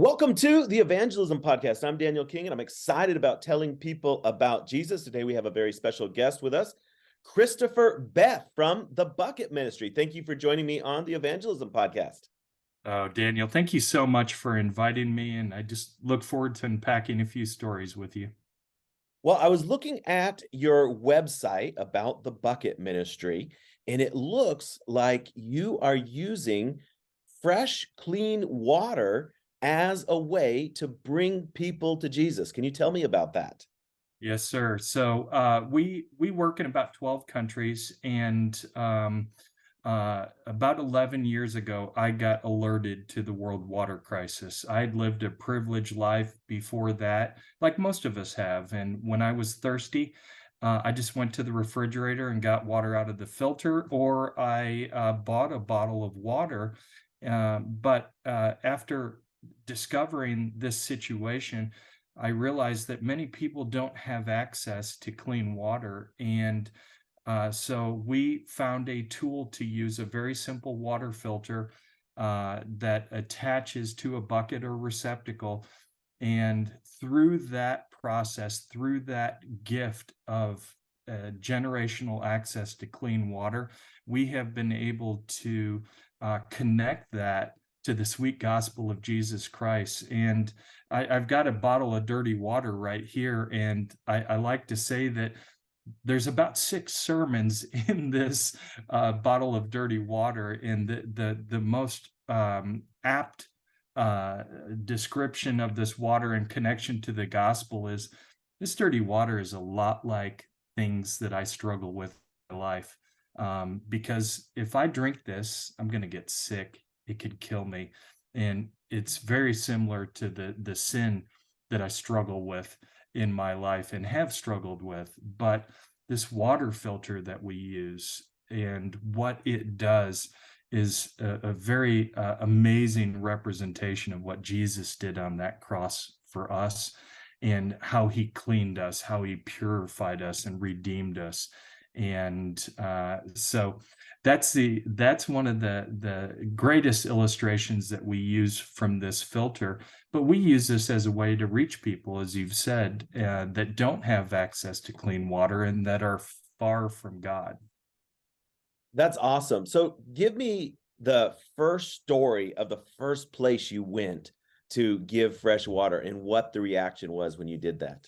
Welcome to the Evangelism Podcast. I'm Daniel King, and I'm excited about telling people about Jesus. Today, we have a very special guest with us, Christopher Beth from the Bucket Ministry. Thank you for joining me on the Evangelism Podcast. Oh, Daniel, thank you so much for inviting me, and I just look forward to unpacking a few stories with you. Well, I was looking at your website about the Bucket Ministry, and it looks like you are using fresh, clean water as a way to bring people to Jesus. Can you tell me about that? Yes, sir. So we work in about 12 countries, and about 11 years ago, I got alerted to the world water crisis. I'd lived a privileged life before that, like most of us have. And when I was thirsty, I just went to the refrigerator and got water out of the filter, or I bought a bottle of water. But after discovering this situation, I realized that many people don't have access to clean water. And so we found a tool to use, a very simple water filter that attaches to a bucket or receptacle. And through that process, through that gift of generational access to clean water, we have been able to connect that to the sweet gospel of Jesus Christ. And I've got a bottle of dirty water right here. And I like to say that there's about 6 sermons in this bottle of dirty water. And the most apt description of this water in connection to the gospel is this dirty water is a lot like things that I struggle with in life. Because if I drink this, I'm going to get sick. It could kill me. And it's very similar to the sin that I struggle with in my life and have struggled with. But this water filter that we use and what it does is a very amazing representation of what Jesus did on that cross for us, and how he cleaned us, how he purified us and redeemed us. And so that's one of the greatest illustrations that we use from this filter. But we use this as a way to reach people, as you've said, that don't have access to clean water and that are far from God. That's awesome. So give me the first story of the first place you went to give fresh water and what the reaction was when you did that.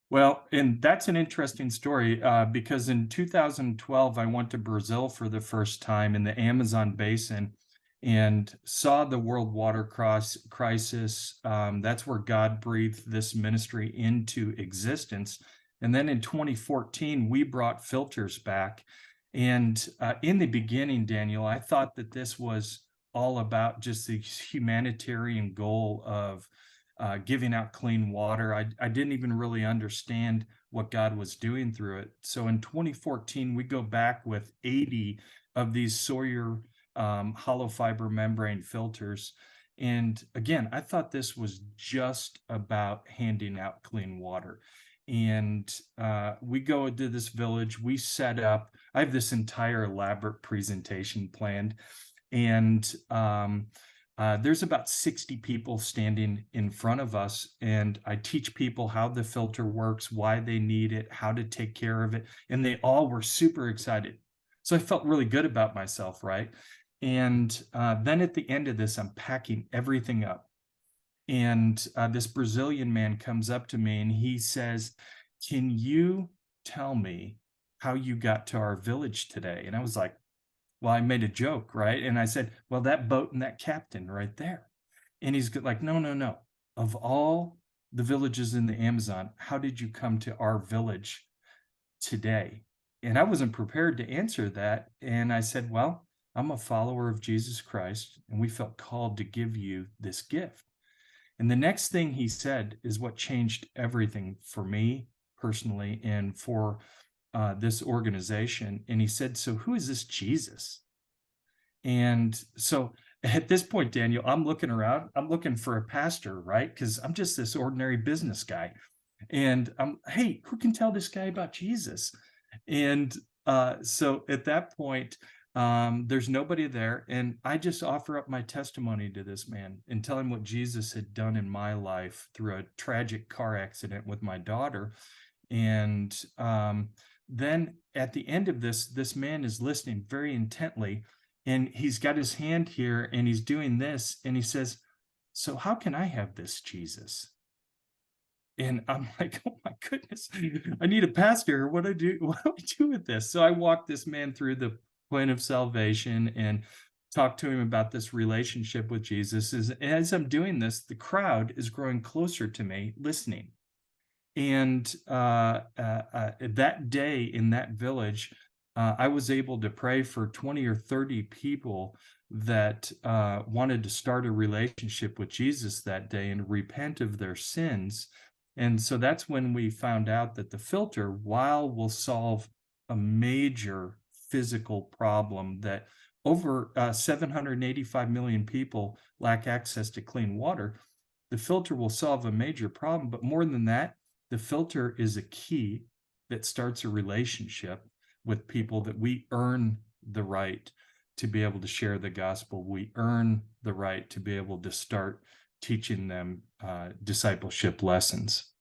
Well, and that's an interesting story because in 2012, I went to Brazil for the first time in the Amazon basin and saw the world water crisis. That's where God breathed this ministry into existence. And then in 2014, we brought filters back. And in the beginning, Daniel, I thought that this was all about just the humanitarian goal of giving out clean water. I didn't even really understand what God was doing through it. So in 2014, we go back with 80 of these Sawyer hollow fiber membrane filters. And again, I thought this was just about handing out clean water. And we go into this village, we set up, I have this entire elaborate presentation planned. And there's about 60 people standing in front of us, and I teach people how the filter works, why they need it, how to take care of it, and they all were super excited. So I felt really good about myself, right? And then at the end of this, I'm packing everything up. And this Brazilian man comes up to me and he says, "Can you tell me how you got to our village today?" And I was like, well, I made a joke, right? And I said, well, that boat and that captain right there. And he's like, no, no, no. Of all the villages in the Amazon, how did you come to our village today? And I wasn't prepared to answer that. And I said, well, I'm a follower of Jesus Christ, and we felt called to give you this gift. And the next thing he said is what changed everything for me personally and for this organization. And he said, so who is this Jesus? And so at this point, Daniel, I'm looking around, I'm looking for a pastor, right? Because I'm just this ordinary business guy. And hey, who can tell this guy about Jesus? And so at that point, There's nobody there. And I just offer up my testimony to this man and tell him what Jesus had done in my life through a tragic car accident with my daughter. And then at the end of this man is listening very intently, and he's got his hand here and he's doing this. And he says, "So how can I have this, Jesus?" And I'm like, "Oh my goodness, I need a pastor. What do I do? What do I do with this?" So I walked this man through the plan of salvation and talked to him about this relationship with Jesus. As I'm doing this, the crowd is growing closer to me, listening. And that day in that village, I was able to pray for 20 or 30 people that wanted to start a relationship with Jesus that day and repent of their sins. And so that's when we found out that the filter, while will solve a major physical problem, that over 785 million people lack access to clean water, the filter will solve a major problem. But more than that, the filter is a key that starts a relationship with people, that we earn the right to be able to share the gospel. We earn the right to be able to start teaching them discipleship lessons.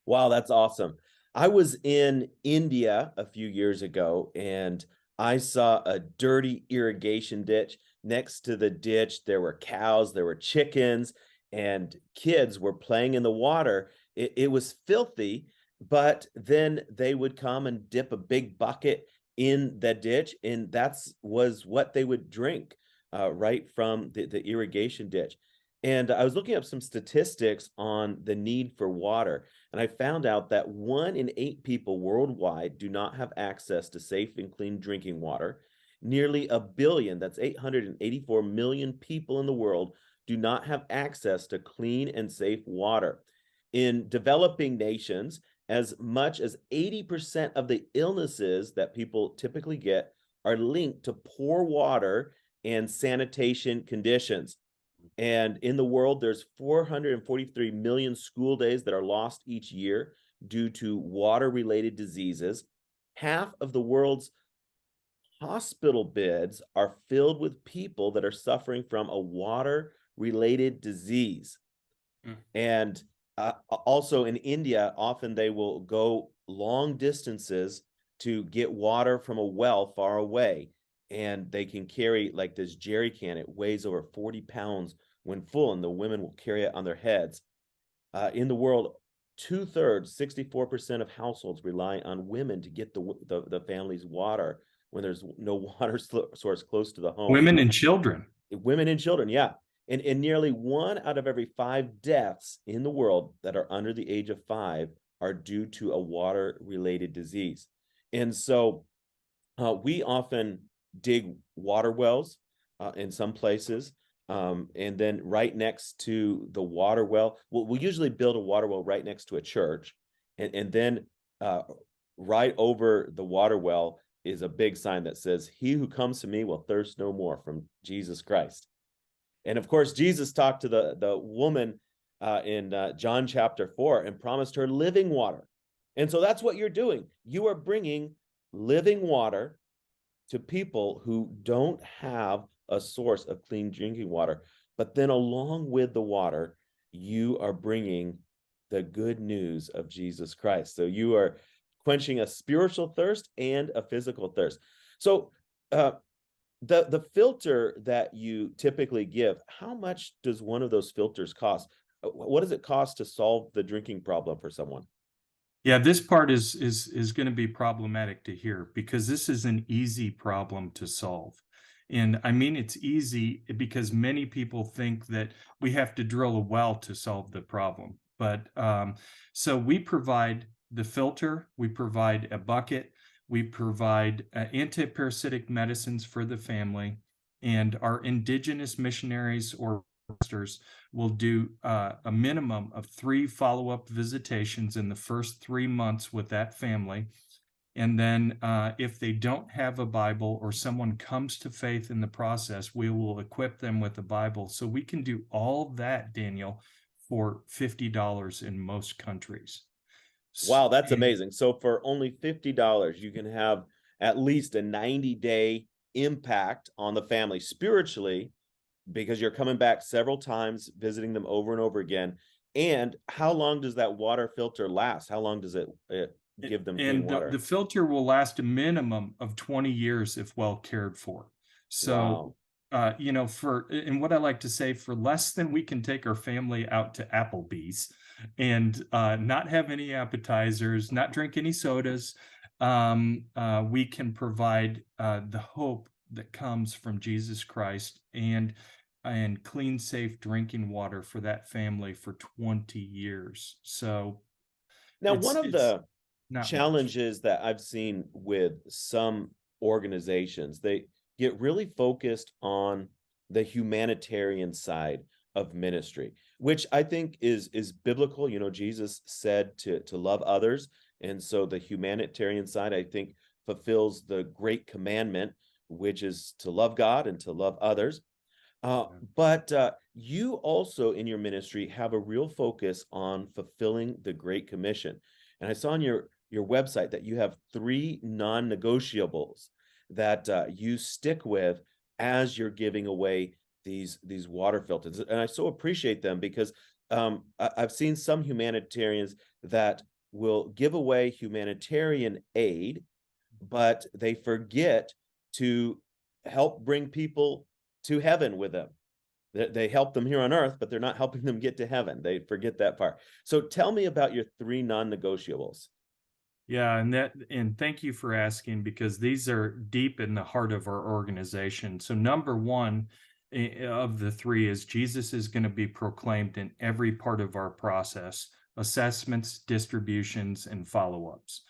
Wow, that's awesome. I was in India a few years ago, and I saw a dirty irrigation ditch. Next to the ditch, there were cows, there were chickens, and kids were playing in the water. It was filthy, but then they would come and dip a big bucket in the ditch, and was what they would drink right from the irrigation ditch. And I was looking up some statistics on the need for water, and I found out that 1 in 8 people worldwide do not have access to safe and clean drinking water. Nearly a billion, that's 884 million people in the world, do not have access to clean and safe water. In developing nations, as much as 80% of the illnesses that people typically get are linked to poor water and sanitation conditions. And in the world, there's 443 million school days that are lost each year due to water-related diseases. Half of the world's hospital beds are filled with people that are suffering from a water-related disease. Mm. And also in India, often they will go long distances to get water from a well far away. And they can carry like this jerry can. It weighs over 40 pounds when full, and the women will carry it on their heads. In the world, 2/3, 64% of households rely on women to get the family's water when there's no water source close to the home. Women and children. Women and children, yeah. And nearly 1 out of every 5 deaths in the world that are under the age of 5 are due to a water-related disease. And so we often dig water wells in some places. And then right next to the water well, we'll usually build a water well right next to a church. And then right over the water well is a big sign that says, "He who comes to me will thirst no more," from Jesus Christ. And of course, Jesus talked to the woman in John chapter 4 and promised her living water. And so that's what you're doing. You are bringing living water to people who don't have a source of clean drinking water. But then along with the water, you are bringing the good news of Jesus Christ. So you are quenching a spiritual thirst and a physical thirst. So the filter that you typically give, how much does one of those filters cost? What does it cost to solve the drinking problem for someone? Yeah, this part is going to be problematic to hear, because this is an easy problem to solve. And I mean, it's easy because many people think that we have to drill a well to solve the problem. But so we provide the filter, we provide a bucket, we provide antiparasitic medicines for the family, and our indigenous missionaries or pastors will do a minimum of 3 follow-up visitations in the first 3 months with that family. And then if they don't have a Bible or someone comes to faith in the process, we will equip them with a Bible. So we can do all that, Daniel, for $50 in most countries. Wow, that's amazing. So for only $50, you can have at least a 90-day impact on the family spiritually, because you're coming back several times, visiting them over and over again? And how long does that water filter last? How long does it give them clean And water? the filter will last a minimum of 20 years if well cared for. So, Wow. and what I like to say, for less than we can take our family out to Applebee's and not have any appetizers, not drink any sodas, we can provide the hope that comes from Jesus Christ and clean, safe drinking water for that family for 20 years. So Now, one of it's the not much. challenges that I've seen with some organizations, they get really focused on the humanitarian side of ministry, which I think is biblical. You know, Jesus said to love others, and so the humanitarian side, I think, fulfills the great commandment, which is to love God and to love others. But you also in your ministry have a real focus on fulfilling the Great Commission. And I saw on your website that you have three non-negotiables that you stick with as you're giving away these water filters. And I so appreciate them, because I've seen some humanitarians that will give away humanitarian aid, but they forget to help bring people to heaven with them. They help them here on earth, but they're not helping them get to heaven. They forget that part. So tell me about your three non-negotiables. Yeah, and thank you for asking, because these are deep in the heart of our organization. So number one of the three is Jesus is going to be proclaimed in every part of our process: assessments, distributions, and follow-ups.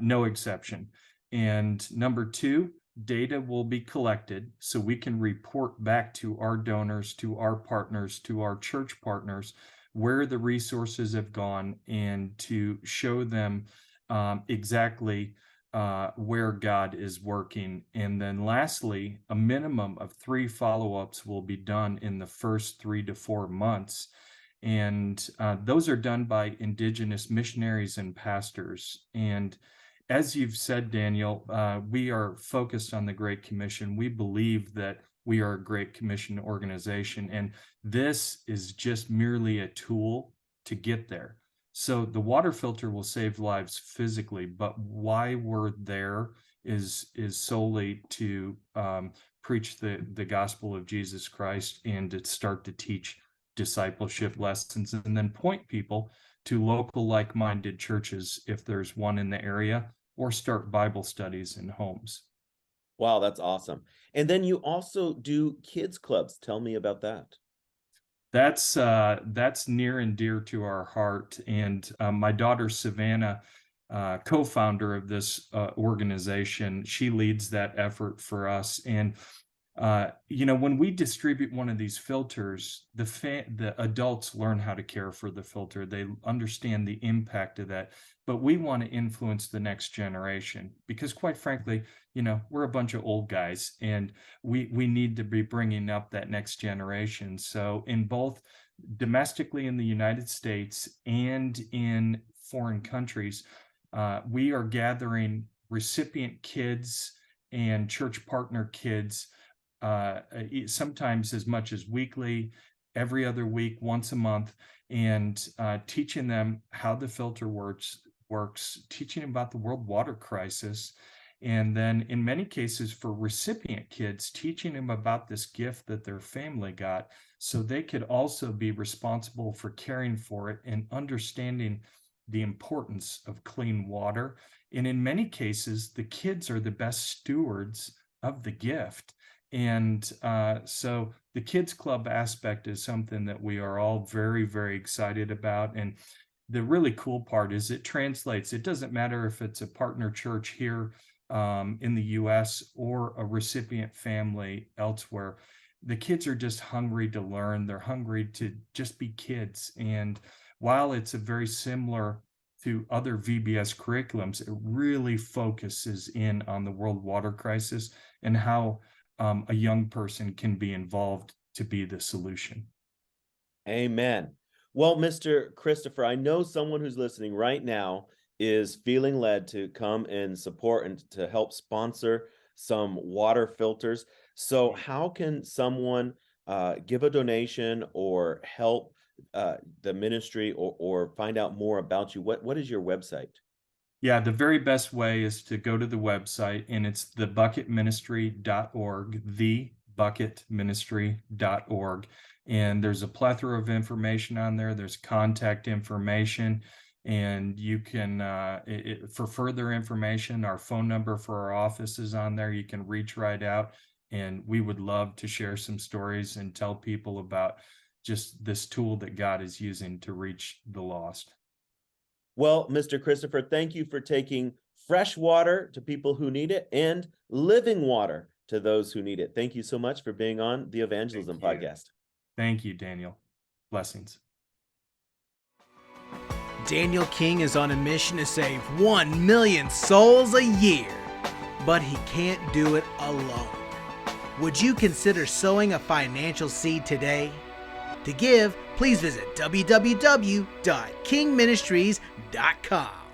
No exception. And number two, data will be collected so we can report back to our donors, to our partners, to our church partners, where the resources have gone, and to show them exactly where God is working. And then lastly, a minimum of 3 follow-ups will be done in the first 3 to 4 months. And those are done by indigenous missionaries and pastors. And as you've said, Daniel, we are focused on the Great Commission. We believe that we are a Great Commission organization, and this is just merely a tool to get there. So the water filter will save lives physically, but why we're there is solely to preach the gospel of Jesus Christ and to start to teach discipleship lessons, and then point people to local like-minded churches if there's one in the area, or start Bible studies in homes. Wow, that's awesome. And then you also do kids clubs. Tell me about that. That's near and dear to our heart. And my daughter Savannah, co-founder of this organization, she leads that effort for us. And when we distribute one of these filters, the adults learn how to care for the filter. They understand the impact of that. But we want to influence the next generation, because quite frankly, we're a bunch of old guys, and we need to be bringing up that next generation. So in both domestically in the United States and in foreign countries, we are gathering recipient kids and church partner kids, sometimes as much as weekly, every other week, once a month, and teaching them how the filter works, teaching them about the world water crisis. And then in many cases for recipient kids, teaching them about this gift that their family got, so they could also be responsible for caring for it and understanding the importance of clean water. And in many cases, the kids are the best stewards of the gift. And so the kids club aspect is something that we are all very, very excited about. And the really cool part is it translates. It doesn't matter if it's a partner church here in the US or a recipient family elsewhere. The kids are just hungry to learn. They're hungry to just be kids. And while it's a very similar to other VBS curriculums, it really focuses in on the world water crisis and how a young person can be involved to be the solution. Amen. Well, Mr. Christopher, I know someone who's listening right now is feeling led to come and support and to help sponsor some water filters. So how can someone give a donation or help the ministry, or find out more about you? What is your website? Yeah, the very best way is to go to the website, and it's thebucketministry.org, thebucketministry.org. And there's a plethora of information on there. There's contact information, and you can, for further information, our phone number for our office is on there. You can reach right out, and we would love to share some stories and tell people about just this tool that God is using to reach the lost. Well, Mr. Christopher, thank you for taking fresh water to people who need it and living water to those who need it. Thank you so much for being on the Evangelism Podcast. Thank you, Daniel. Blessings. Daniel King is on a mission to save 1 million souls a year, but he can't do it alone. Would you consider sowing a financial seed today? To give, please visit www.kingministries.com.